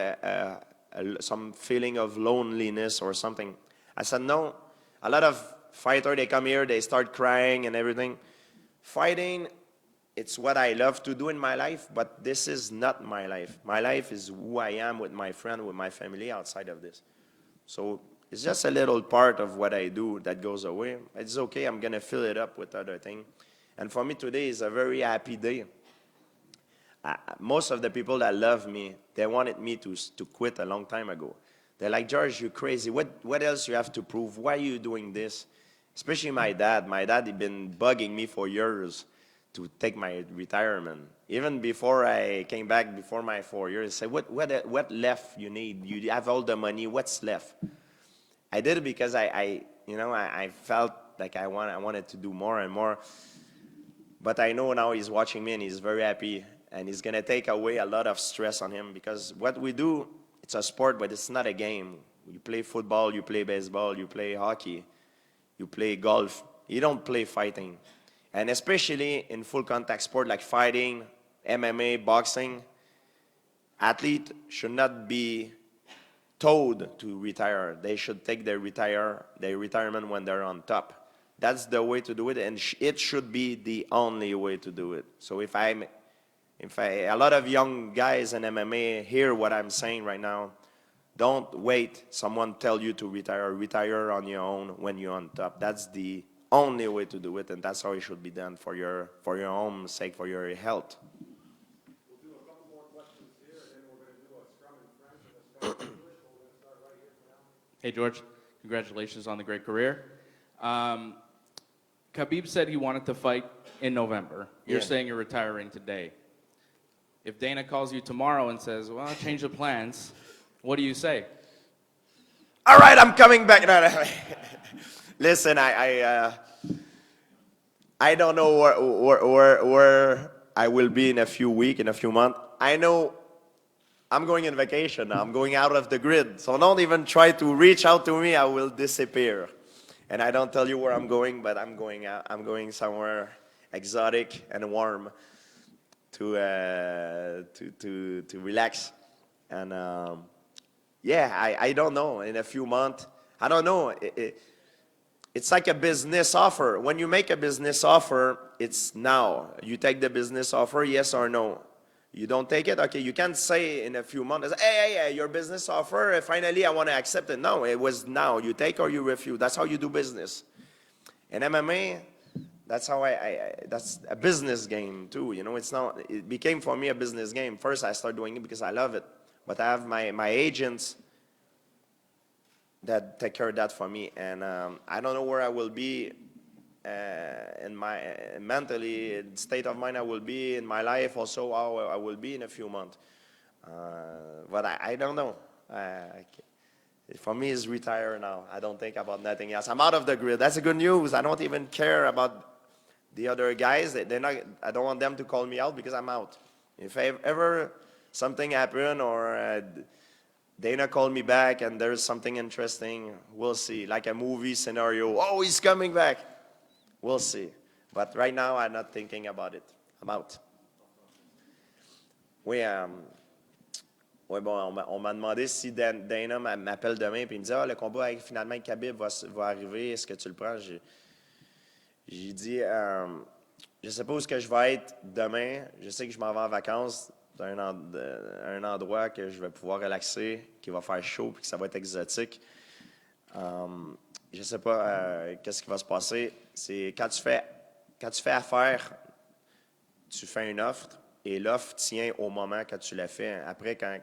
some feeling of loneliness or something. I said no. A lot of fighters, they come here, they start crying and everything. Fighting, it's what I love to do in my life, but this is not my life. My life is who I am with my friend, with my family outside of this. So it's just a little part of what I do that goes away. It's okay, I'm going to fill it up with other things. And for me today is a very happy day. Most of the people that love me, they wanted me to quit a long time ago. They're like, George, you're crazy. What else you have to prove? Why are you doing this? Especially my dad. My dad had been bugging me for years to take my retirement. Even before I came back, before my 4 years, he said, what left you need? You have all the money. What's left? I did it because I felt like I wanted to do more and more. But I know now he's watching me and he's very happy. And it's going to take away a lot of stress on him because what we do, it's a sport, but it's not a game. You play football, you play baseball, you play hockey, you play golf. You don't play fighting. And especially in full contact sport like fighting, MMA, boxing, athletes should not be told to retire. They should take their retirement when they're on top. That's the way to do it, and it should be the only way to do it. So if a lot of young guys in MMA hear what I'm saying right now, don't wait someone tell you to retire. Retire on your own when you're on top. That's the only way to do it, and that's how it should be done for your own sake, for your health. We'll do a couple more questions here, and then we're going to do a scrum in French and a scrum in English. We're going to start right here for now. Hey, George. Congratulations on the great career. Khabib said he wanted to fight in November. You're saying you're retiring today. If Dana calls you tomorrow and says, well, change the plans, what do you say? All right, I'm coming back. No. Listen, I don't know where I will be in a few weeks, in a few months. I know I'm going on vacation now. I'm going out of the grid. So don't even try to reach out to me. I will disappear. And I don't tell you where I'm going, but I'm going out. I'm going somewhere exotic and warm to relax. And I don't know. In a few months, I don't know. It's like a business offer. When you make a business offer, it's now. You take the business offer, yes or no. You don't take it, okay, you can't say in a few months, hey, your business offer, finally I want to accept it. No, it was now. You take or you refuse. That's how you do business. In MMA, that's how that's a business game too. You know, it became for me a business game. First, I started doing it because I love it. But I have my agents that take care of that for me. And I don't know where I will be in my mentally state of mind I will be in my life, also how I will be in a few months. But I don't know. For me, it's retire now. I don't think about nothing else. I'm out of the grid. That's the good news. I don't even care about the other guys. They're not. I don't want them to call me out because I'm out. If ever something happen or Dana called me back and there's something interesting, we'll see. Like a movie scenario. Oh, he's coming back. We'll see. But right now, I'm not thinking about it. I'm out. Oui, ouais, bon, on m'a demandé si Dana m'appelle demain et il me dit le combat avec, finalement avec Khabib va arriver, est-ce que tu le prends? J'ai dit je sais pas où est-ce que je vais être demain. Je sais que je m'en vais en vacances dans un endroit que je vais pouvoir relaxer, qui va faire chaud et que ça va être exotique. Je sais pas qu'est-ce qui va se passer. C'est quand tu fais affaire, tu fais une offre et l'offre tient au moment que tu l'as fait. Après, quand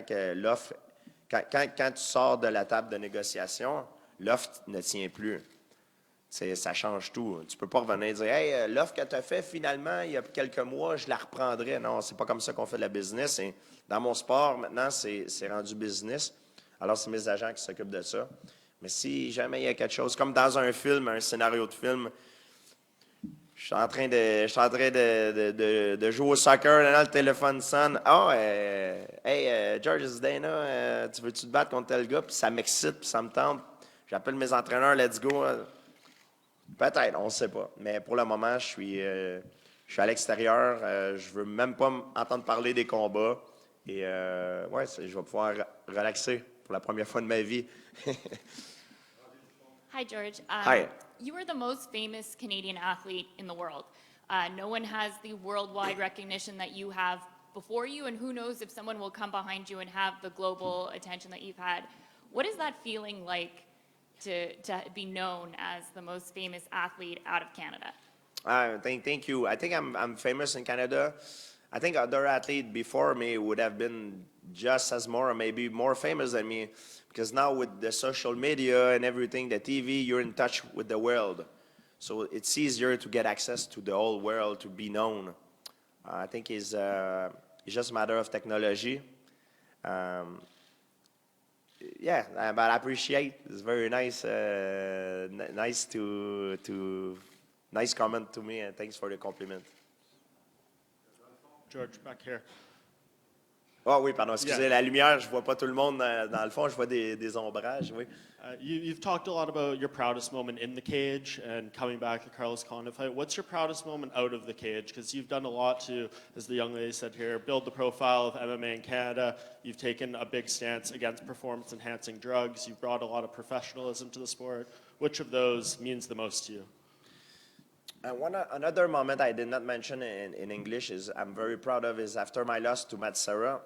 tu sors de la table de négociation, l'offre ne tient plus. Ça change tout. Tu peux pas revenir et dire hey, l'offre que tu as fait finalement il y a quelques mois, je la reprendrai. Non, c'est pas comme ça qu'on fait la business. Et dans mon sport, maintenant, c'est rendu business. Alors, c'est mes agents qui s'occupent de ça. Mais si jamais il y a quelque chose, comme dans un film, un scénario de film, je suis en train de jouer au soccer, là, le téléphone sonne. Hey, George, it's Dana, tu veux-tu te battre contre tel gars? Puis ça m'excite, puis ça me tente. J'appelle mes entraîneurs, let's go. Peut-être, on ne sait pas. Mais pour le moment, je suis à l'extérieur. Je veux même pas entendre parler des combats. Et je vais pouvoir relaxer pour la première fois de ma vie. Hi, George. Hi. You are the most famous Canadian athlete in the world. No one has the worldwide recognition that you have before you, and who knows if someone will come behind you and have the global attention that you've had. What is that feeling like to be known as the most famous athlete out of Canada? Thank you. I think I'm famous in Canada. I think other athletes before me would have been just as more or maybe more famous than me. Because now with the social media and everything, the TV, you're in touch with the world. So it's easier to get access to the whole world, to be known. I think it's just a matter of technology. Yeah, but I appreciate. It's very nice, nice comment to me, and thanks for the compliment. George, back here. Oh oui, pardon, excusez, Yeah. la lumière, je vois pas tout le monde dans le fond, je vois des ombrages, oui. You've talked a lot about your proudest moment in the cage and coming back to Carlos Condit fight. What's your proudest moment out of the cage? Because you've done a lot to, as the young lady said here, build the profile of MMA in Canada. You've taken a big stance against performance-enhancing drugs. You've brought a lot of professionalism to the sport. Which of those means the most to you? Another moment I did not mention in English is I'm very proud of is after my loss to Matt Serra,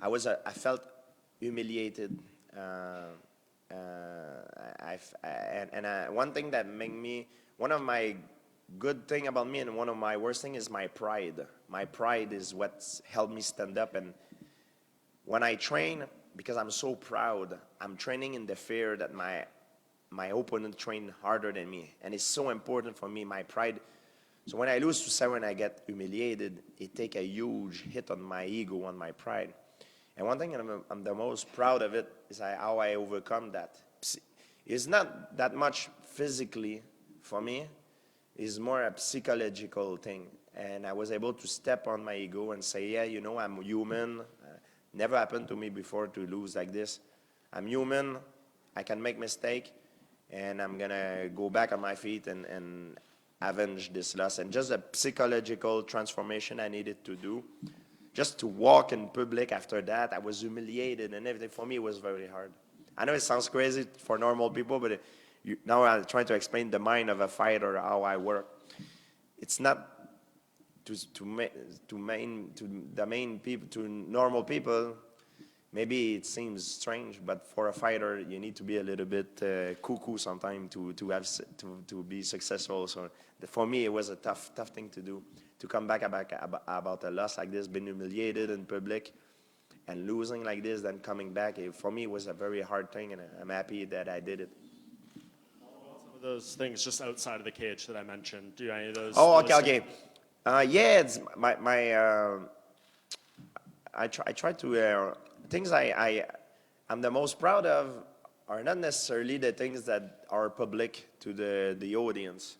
I felt humiliated. One thing that made me, one of my good thing about me and one of my worst thing is my pride. My pride is what helped me stand up. And when I train, because I'm so proud, I'm training in the fear that my opponent trained harder than me. And it's so important for me, my pride. So when I lose to Sarah and I get humiliated, it takes a huge hit on my ego, on my pride. And one thing I'm the most proud of it is how I overcome that. It's not that much physically for me. It's more a psychological thing. And I was able to step on my ego and say, yeah, you know, I'm human. Never happened to me before to lose like this. I'm human. I can make mistakes. And I'm going to go back on my feet and avenge this loss. And just a psychological transformation I needed to do. Just to walk in public after that, I was humiliated and everything. For me, it was very hard. I know it sounds crazy for normal people, but now I'm trying to explain the mind of a fighter, how I work. It's not to normal people. Maybe it seems strange, but for a fighter, you need to be a little bit cuckoo sometimes to be successful. So for me, it was a tough thing to do. To come back about a loss like this, being humiliated in public, and losing like this, then coming back, for me, it was a very hard thing, and I'm happy that I did it. Some of those things just outside of the cage that I mentioned, do any of those? Oh, okay. Yeah, it's I try to things I I'm the most proud of are not necessarily the things that are public to the audience.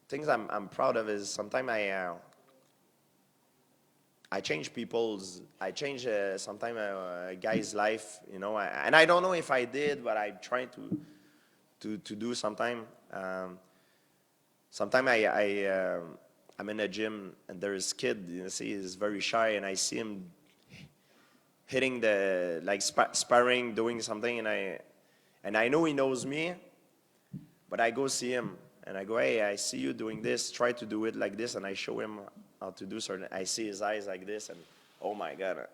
Things I'm proud of is sometimes I change sometimes a guy's life, you know, and I don't know if I did, but I try to do sometime. Sometimes I'm in a gym and there's a kid, you see, he's very shy, and I see him hitting sparring, doing something, and I know he knows me, but I go see him and I go, hey, I see you doing this, try to do it like this, and I show him how to do certain. I see his eyes like this, and oh my God,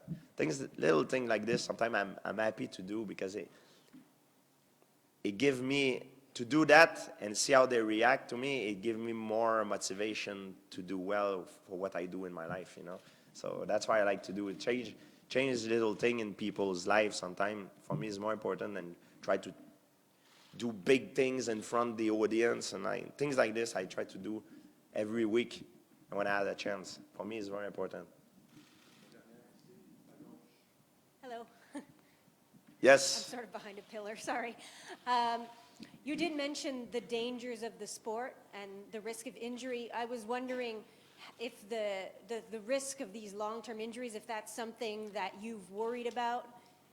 little thing like this. Sometimes I'm happy to do because it gives me to do that and see how they react to me. It gives me more motivation to do well for what I do in my life, you know. So that's why I like to do it. Change little thing in people's lives. Sometimes for me is more important than try to do big things in front of the audience, and things like this I try to do every week when I have a chance. For me, it's very important. Hello. Yes. I'm sort of behind a pillar, sorry. You did mention the dangers of the sport and the risk of injury. I was wondering if the risk of these long-term injuries, if that's something that you've worried about,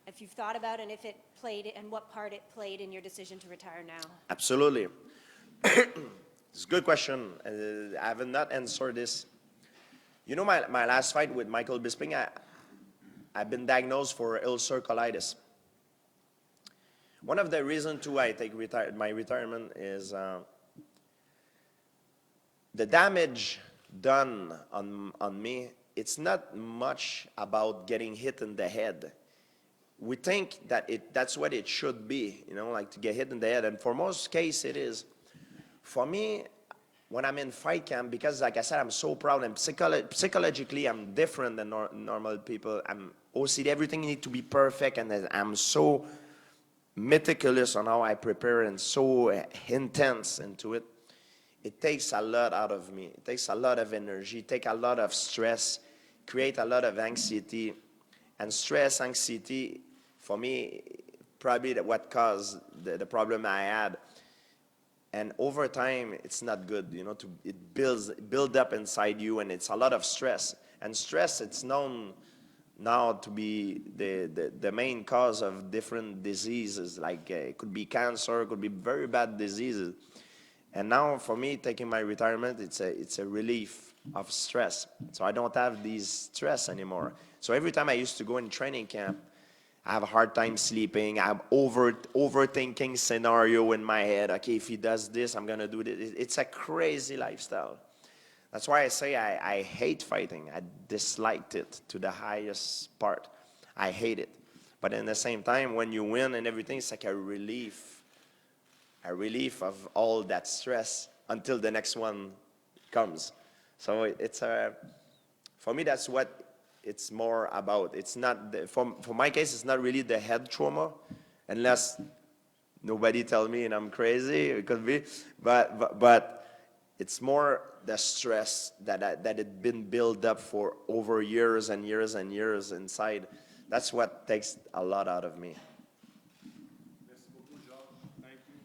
if you've thought about, and if it played, and what part it played in your decision to retire now. Absolutely. It's a good question. I have not answered this. You know, my last fight with Michael Bisping, I've been diagnosed for ulcer colitis. One of the reasons, too, I take my retirement is the damage done on me. It's not much about getting hit in the head. We think that that's what it should be, you know, like to get hit in the head. And for most cases, it is. For me, when I'm in fight camp, because like I said, I'm so proud, and psychologically, I'm different than normal people. I'm OCD, everything needs to be perfect, and I'm so meticulous on how I prepare and so intense into it. It takes a lot out of me. It takes a lot of energy, take a lot of stress, create a lot of anxiety. And stress, anxiety, for me, probably what caused the problem I had. And over time, it's not good, you know, it build up inside you, and it's a lot of stress. And stress, it's known now to be the main cause of different diseases, like it could be cancer, it could be very bad diseases. And now for me, taking my retirement, it's a relief of stress. So I don't have these stress anymore. So every time I used to go in training camp, I have a hard time sleeping. I'm overthinking scenario in my head. Okay, if he does this, I'm gonna do this. It's a crazy lifestyle. That's why I say I hate fighting. I disliked it to the highest part. I hate it. But at the same time, when you win and everything, it's like a relief of all that stress until the next one comes. So it's for me, that's what it's more about. It's not, for my case, it's not really the head trauma, unless nobody tell me and I'm crazy, it could be, but it's more the stress that had been built up for over years and years and years inside. That's what takes a lot out of me. Merci beaucoup, Georges. Thank you.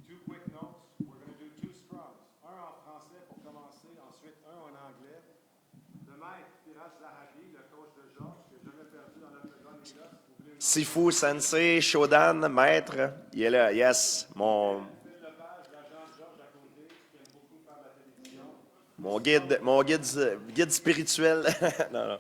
Two quick notes. We're going to do two scrums. Un en français pour commencer, ensuite un en anglais. Le maître Firas Zahabi, le coach de Georges, qui n'a jamais perdu dans l'octogone, est là. Si vous voulez Sifu, Sensei, Shodan, maître, il est là, yes. Mon guide spirituel. Non, non.